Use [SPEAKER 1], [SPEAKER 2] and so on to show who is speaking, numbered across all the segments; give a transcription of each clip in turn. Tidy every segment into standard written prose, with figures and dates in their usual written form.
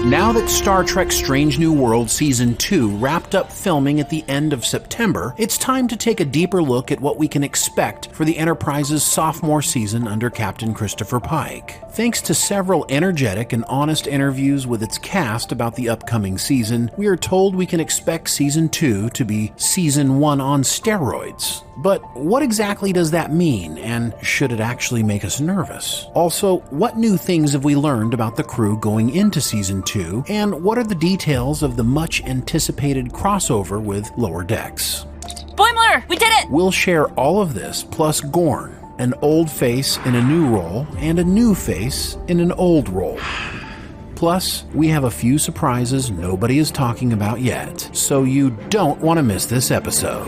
[SPEAKER 1] Now that Star Trek Strange New Worlds Season 2 wrapped up filming at the end of September, it's time to take a deeper look at what we can expect for the Enterprise's sophomore season under Captain Christopher Pike. Thanks to several energetic and honest interviews with its cast about the upcoming season, we are told we can expect Season 2 to be Season 1 on steroids. But what exactly does that mean, and should it actually make us nervous? Also, what new things have we learned about the crew going into Season 2, and what are the details of the much-anticipated crossover with Lower Decks?
[SPEAKER 2] Boimler, we did it!
[SPEAKER 1] We'll share all of this, plus Gorn, an old face in a new role, and a new face in an old role. Plus, we have a few surprises nobody is talking about yet, so you don't want to miss this episode.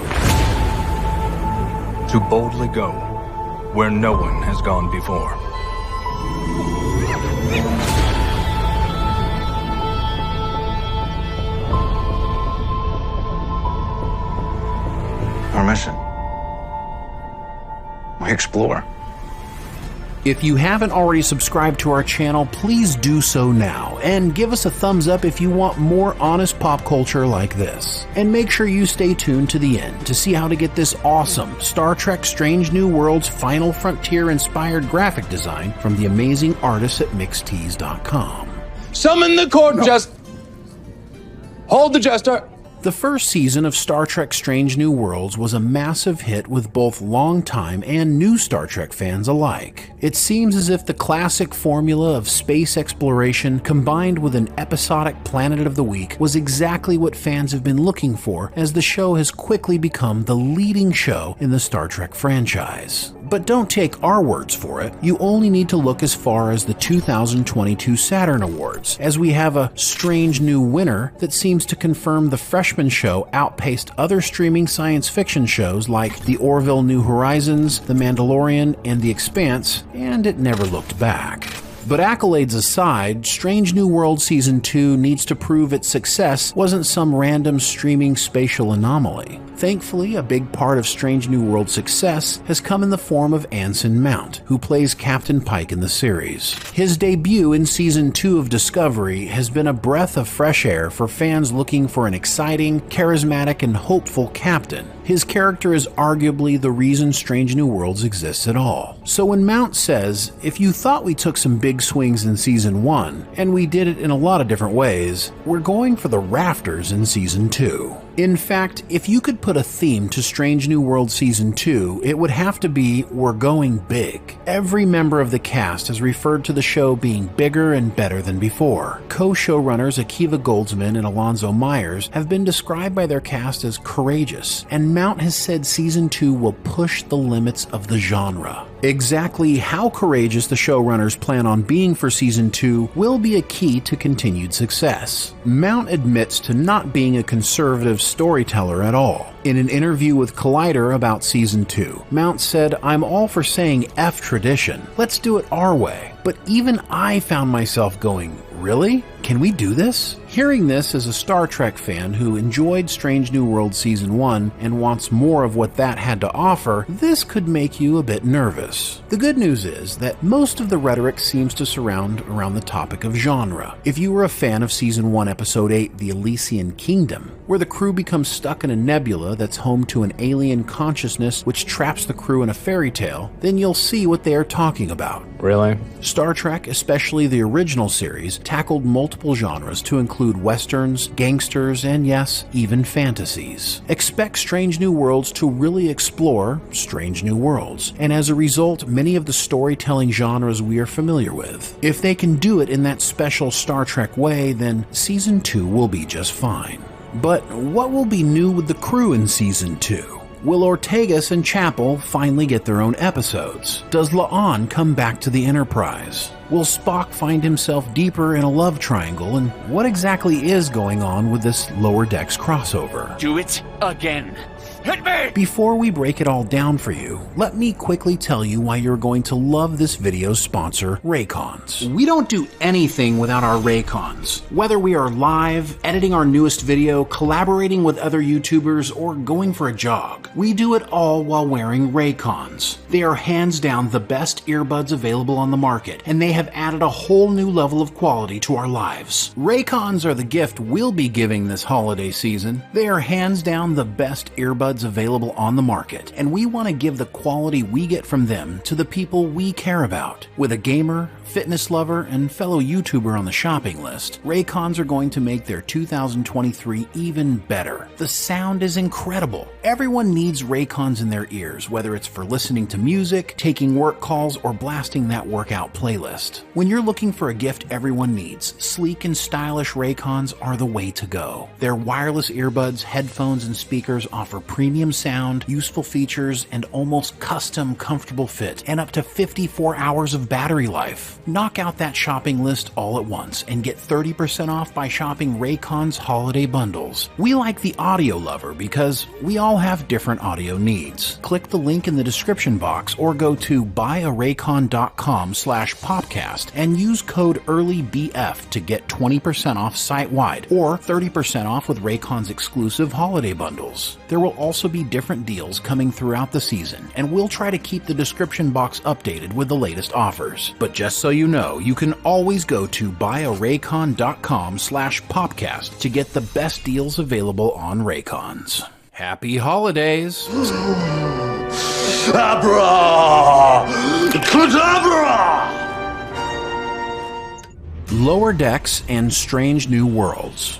[SPEAKER 3] To boldly go where no one has gone before.
[SPEAKER 4] Our mission. We explore.
[SPEAKER 1] If you haven't already subscribed to our channel, please do so now, and give us a thumbs up if you want more honest pop culture like this. And make sure you stay tuned to the end to see how to get this awesome Star Trek Strange New Worlds Final Frontier inspired graphic design from the amazing artists at mixtees.com.
[SPEAKER 5] Summon the court just... Hold the jester.
[SPEAKER 1] The first season of Star Trek Strange New Worlds was a massive hit with both longtime and new Star Trek fans alike. It seems as if the classic formula of space exploration combined with an episodic Planet of the Week was exactly what fans have been looking for, as the show has quickly become the leading show in the Star Trek franchise. But don't take our words for it. You only need to look as far as the 2022 Saturn Awards, as we have a strange new winner that seems to confirm the freshman show outpaced other streaming science fiction shows like The Orville New Horizons, The Mandalorian, and The Expanse, and it never looked back. But accolades aside, Strange New Worlds Season 2 needs to prove its success wasn't some random streaming spatial anomaly. Thankfully, a big part of Strange New Worlds' success has come in the form of Anson Mount, who plays Captain Pike in the series. His debut in Season 2 of Discovery has been a breath of fresh air for fans looking for an exciting, charismatic, and hopeful captain. His character is arguably the reason Strange New Worlds exists at all. So when Mount says, if you thought we took some big swings in Season 1, and we did it in a lot of different ways, we're going for the rafters in Season 2. In fact, if you could put a theme to Strange New Worlds Season 2, it would have to be, we're going big. Every member of the cast has referred to the show being bigger and better than before. Co-showrunners Akiva Goldsman and Alonzo Myers have been described by their cast as courageous, and Mount has said Season 2 will push the limits of the genre. Exactly how courageous the showrunners plan on being for Season 2 will be a key to continued success. Mount admits to not being a conservative storyteller at all. In an interview with Collider about Season 2, Mount said, "I'm all for saying F tradition. Let's do it our way." But even I found myself going, really? Can we do this? Hearing this as a Star Trek fan who enjoyed Strange New Worlds Season 1 and wants more of what that had to offer, this could make you a bit nervous. The good news is that most of the rhetoric seems to surround around the topic of genre. If you were a fan of Season 1 Episode 8, The Elysian Kingdom, where the crew becomes stuck in a nebula that's home to an alien consciousness which traps the crew in a fairy tale, then you'll see what they are talking about.
[SPEAKER 5] Really?
[SPEAKER 1] Star Trek, especially the original series, tackled multiple genres to include westerns, gangsters, and yes, even fantasies. Expect Strange New Worlds to really explore Strange New Worlds, and as a result, many of the storytelling genres we are familiar with. If they can do it in that special Star Trek way, then Season 2 will be just fine. But what will be new with the crew in Season 2? Will Ortegas and Chapel finally get their own episodes? Does La'an come back to the Enterprise? Will Spock find himself deeper in a love triangle? And what exactly is going on with this Lower Decks crossover?
[SPEAKER 6] Do it again.
[SPEAKER 3] Hit me!
[SPEAKER 1] Before we break it all down for you, let me quickly tell you why you're going to love this video's sponsor, Raycons. We don't do anything without our Raycons. Whether we are live, editing our newest video, collaborating with other YouTubers, or going for a jog, we do it all while wearing Raycons. They are hands down the best earbuds available on the market, and they have added a whole new level of quality to our lives. Raycons are the gift we'll be giving this holiday season. They are hands down the best earbuds available on the market, and we want to give the quality we get from them to the people we care about. With a gamer, fitness lover, and fellow YouTuber on the shopping list, Raycons are going to make their 2023 even better. The sound is incredible. Everyone needs Raycons in their ears, whether it's for listening to music, taking work calls, or blasting that workout playlist. When you're looking for a gift everyone needs, sleek and stylish Raycons are the way to go. Their wireless earbuds, headphones, and speakers offer premium sound, useful features, and almost custom comfortable fit, and up to 54 hours of battery life. Knock out that shopping list all at once and get 30% off by shopping Raycon's holiday bundles. We like the audio lover because we all have different audio needs. Click the link in the description box or go to buyaraycon.com/popcast and use code EARLYBF to get 20% off site-wide or 30% off with Raycon's exclusive holiday bundles. There will also be different deals coming throughout the season, and we'll try to keep the description box updated with the latest offers. But just so you know, you can always go to buyaraycon.com/popcast to get the best deals available on Raycons. Happy holidays!
[SPEAKER 2] Abracadabra!
[SPEAKER 1] Lower Decks and Strange New Worlds.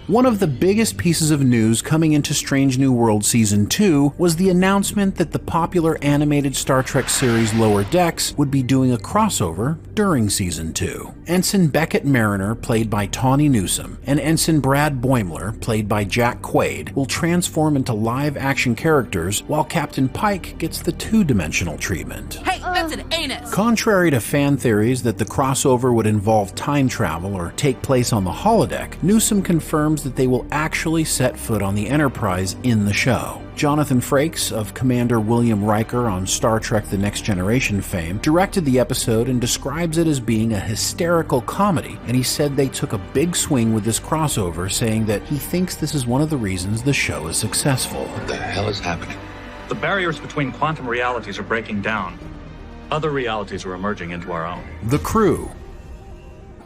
[SPEAKER 1] One of the biggest pieces of news coming into Strange New Worlds Season 2 was the announcement that the popular animated Star Trek series Lower Decks would be doing a crossover during Season 2. Ensign Beckett Mariner, played by Tawny Newsome, and Ensign Brad Boimler, played by Jack Quaid, will transform into live-action characters, while Captain Pike gets the two-dimensional treatment.
[SPEAKER 4] Hey, that's an anus!
[SPEAKER 1] Contrary to fan theories that the crossover would involve time travel or take place on the holodeck, Newsome confirms that they will actually set foot on the Enterprise in the show. Jonathan Frakes of Commander William Riker on Star Trek The Next Generation fame directed the episode and describes it as being a hysterical comedy, and he said they took a big swing with this crossover, saying that he thinks this is one of the reasons the show is successful.
[SPEAKER 2] What the hell is happening?
[SPEAKER 3] The barriers between quantum realities are breaking down. Other realities are emerging into our own.
[SPEAKER 1] The crew.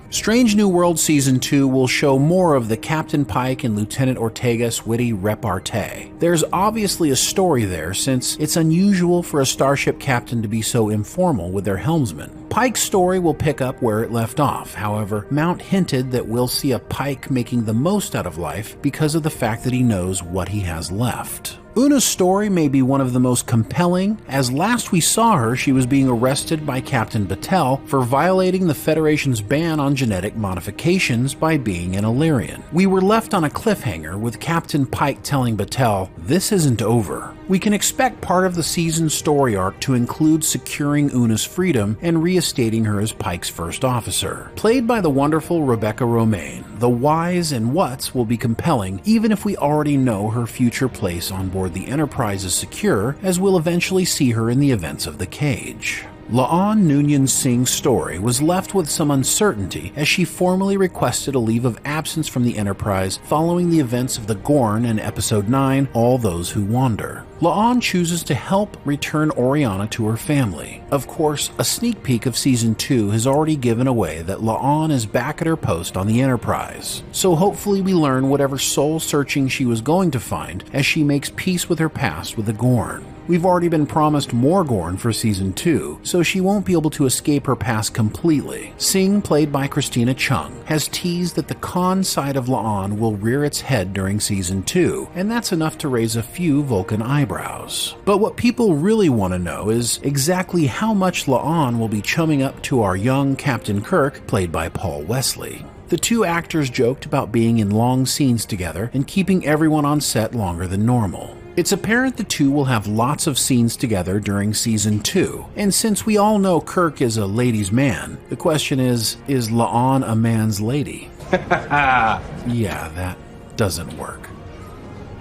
[SPEAKER 1] Strange New Worlds Season 2 will show more of the Captain Pike and Lieutenant Ortega's witty repartee. There's obviously a story there, since it's unusual for a starship captain to be so informal with their helmsman. Pike's story will pick up where it left off. However, Mount hinted that we'll see a Pike making the most out of life because of the fact that he knows what he has left. Una's story may be one of the most compelling, as last we saw her, she was being arrested by Captain Batel for violating the Federation's ban on genetic modifications by being an Illyrian. We were left on a cliffhanger with Captain Pike telling Batel, "This isn't over." We can expect part of the season's story arc to include securing Una's freedom and reinstating her as Pike's first officer. Played by the wonderful Rebecca Romijn, the whys and whats will be compelling, even if we already know her future place on board the Enterprise is secure, as we'll eventually see her in the events of The Cage. La'an Noonien Singh's story was left with some uncertainty, as she formally requested a leave of absence from the Enterprise following the events of the Gorn in Episode 9, All Those Who Wander. La'an chooses to help return Oriana to her family. Of course, a sneak peek of Season 2 has already given away that La'an is back at her post on the Enterprise. So hopefully we learn whatever soul-searching she was going to find as she makes peace with her past with the Gorn. We've already been promised more Gorn for Season 2, so she won't be able to escape her past completely. Singh, played by Christina Chung, has teased that the Khan side of La'an will rear its head during Season 2, and that's enough to raise a few Vulcan eyebrows. But what people really want to know is exactly how much La'an will be chumming up to our young Captain Kirk, played by Paul Wesley. The two actors joked about being in long scenes together and keeping everyone on set longer than normal. It's apparent the two will have lots of scenes together during Season 2, and since we all know Kirk is a ladies' man, the question is La'an a man's lady? Yeah, that doesn't work.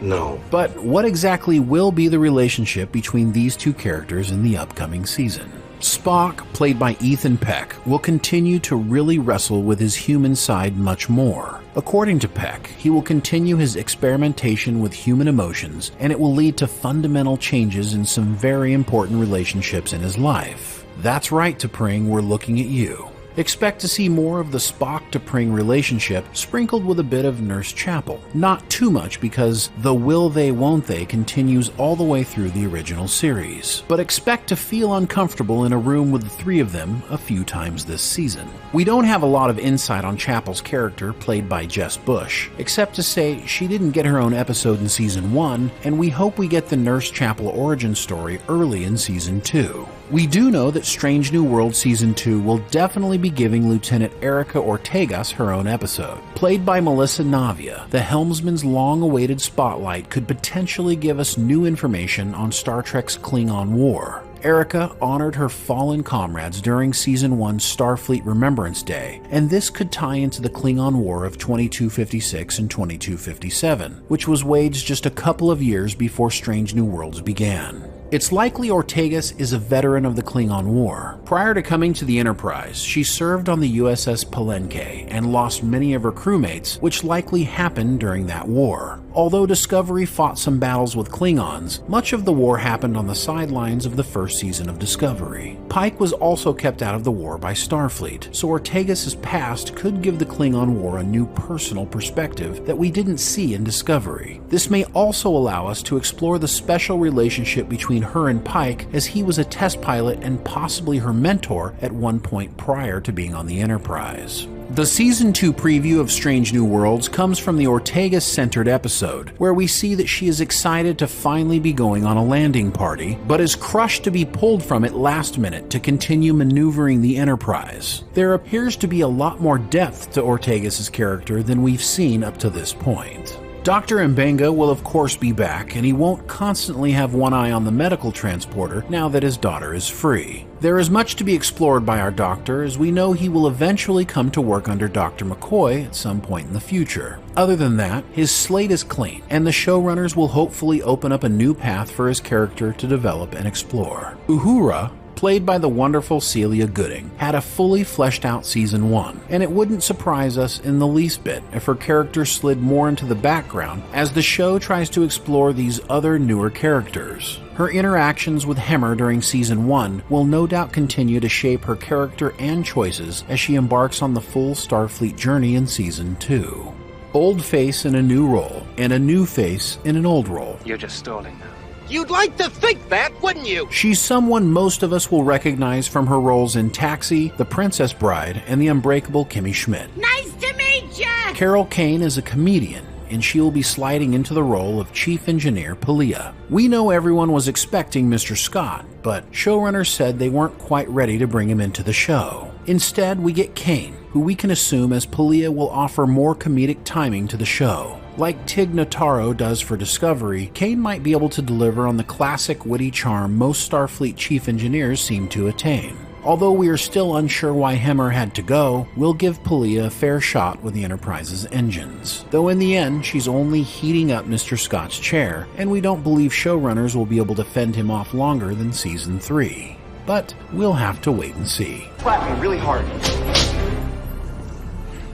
[SPEAKER 2] No.
[SPEAKER 1] But what exactly will be the relationship between these two characters in the upcoming season? Spock, played by Ethan Peck, will continue to really wrestle with his human side much more. According to Peck, he will continue his experimentation with human emotions, and it will lead to fundamental changes in some very important relationships in his life. That's right, T'Pring, we're looking at you. Expect to see more of the Spock to Pring relationship sprinkled with a bit of Nurse Chapel. Not too much because the will they won't they continues all the way through the original series. But expect to feel uncomfortable in a room with the three of them a few times this season. We don't have a lot of insight on Chapel's character, played by Jess Bush, except to say she didn't get her own episode in Season 1, and we hope we get the Nurse Chapel origin story early in Season 2. We do know that Strange New World Season 2 will definitely be giving Lieutenant Erica Ortegas her own episode. Played by Melissa Navia, the helmsman's long-awaited spotlight could potentially give us new information on Star Trek's Klingon War. Erica honored her fallen comrades during Season 1's Starfleet Remembrance Day, and this could tie into the Klingon War of 2256 and 2257, which was waged just a couple of years before Strange New Worlds began. It's likely Ortegas is a veteran of the Klingon War. Prior to coming to the Enterprise, she served on the USS Palenque and lost many of her crewmates, which likely happened during that war. Although Discovery fought some battles with Klingons, much of the war happened on the sidelines of the first season of Discovery. Pike was also kept out of the war by Starfleet, so Ortegas' past could give the Klingon War a new personal perspective that we didn't see in Discovery. This may also allow us to explore the special relationship between her and Pike, as he was a test pilot and possibly her mentor at one point prior to being on the Enterprise. The Season 2 preview of Strange New Worlds comes from the Ortegas-centered episode, where we see that she is excited to finally be going on a landing party, but is crushed to be pulled from it last minute to continue maneuvering the Enterprise. There appears to be a lot more depth to Ortegas' character than we've seen up to this point. Dr. Mbenga will of course be back, and he won't constantly have one eye on the medical transporter now that his daughter is free. There is much to be explored by our doctor, as we know he will eventually come to work under Dr. McCoy at some point in the future. Other than that, his slate is clean, and the showrunners will hopefully open up a new path for his character to develop and explore. Uhura, played by the wonderful Celia Gooding, had a fully fleshed out Season 1, and it wouldn't surprise us in the least bit if her character slid more into the background as the show tries to explore these other newer characters. Her interactions with Hemmer during Season 1 will no doubt continue to shape her character and choices as she embarks on the full Starfleet journey in Season 2. Old face in a new role, and a new face in an old role.
[SPEAKER 4] You're just stalling now.
[SPEAKER 6] You'd like to think that, wouldn't you?
[SPEAKER 1] She's someone most of us will recognize from her roles in Taxi, The Princess Bride, and the unbreakable Kimmy Schmidt.
[SPEAKER 7] Nice to meet ya!
[SPEAKER 1] Carol Kane is a comedian, and she will be sliding into the role of Chief Engineer Pelia. We know everyone was expecting Mr. Scott, but showrunners said they weren't quite ready to bring him into the show. Instead, we get Kane, who we can assume as Pelia will offer more comedic timing to the show. Like Tig Notaro does for Discovery, Kane might be able to deliver on the classic witty charm most Starfleet chief engineers seem to attain. Although we are still unsure why Hemmer had to go, we'll give Pelia a fair shot with the Enterprise's engines. Though in the end, she's only heating up Mr. Scott's chair, and we don't believe showrunners will be able to fend him off longer than Season 3. But we'll have to wait and see.
[SPEAKER 6] Slap me really hard.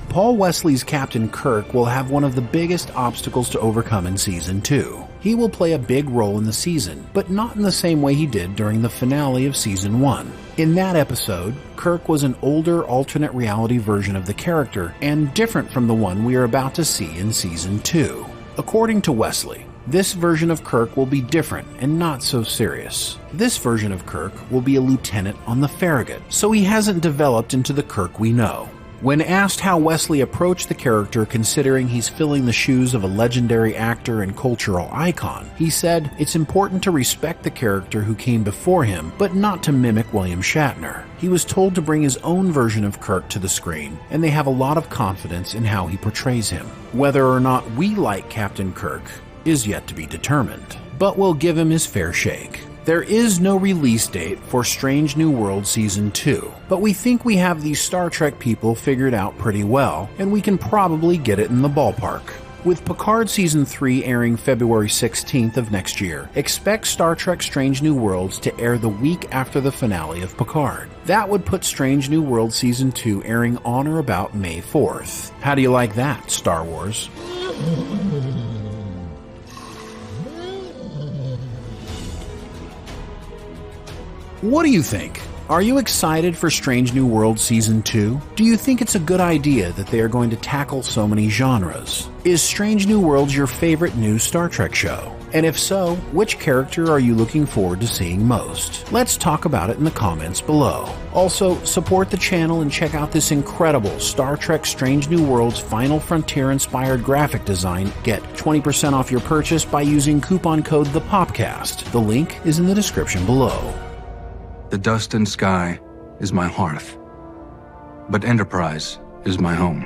[SPEAKER 1] Paul Wesley's Captain Kirk will have one of the biggest obstacles to overcome in Season 2. He will play a big role in the season, but not in the same way he did during the finale of Season 1. In that episode, Kirk was an older alternate reality version of the character, and different from the one we are about to see in Season 2. According to Wesley, this version of Kirk will be different and not so serious. This version of Kirk will be a lieutenant on the Farragut, so he hasn't developed into the Kirk we know. When asked how Wesley approached the character considering he's filling the shoes of a legendary actor and cultural icon, he said, "It's important to respect the character who came before him, but not to mimic William Shatner." He was told to bring his own version of Kirk to the screen, and they have a lot of confidence in how he portrays him. Whether or not we like Captain Kirk is yet to be determined, but we'll give him his fair shake. There is no release date for Strange New World Season 2, but we think we have these Star Trek people figured out pretty well, and we can probably get it in the ballpark. With Picard Season 3 airing February 16th of next year, expect Star Trek Strange New Worlds to air the week after the finale of Picard. That would put Strange New Worlds Season 2 airing on or about May 4th. How do you like that, Star Wars? What do you think? Are you excited for Strange New Worlds Season 2? Do you think it's a good idea that they are going to tackle so many genres? Is Strange New Worlds your favorite new Star Trek show? And if so, which character are you looking forward to seeing most? Let's talk about it in the comments below. Also, support the channel and check out this incredible Star Trek Strange New Worlds Final Frontier inspired graphic design. Get 20% off your purchase by using coupon code THEPOPCAST. The link is in the description below.
[SPEAKER 4] The dust and sky is my hearth, but Enterprise is my home.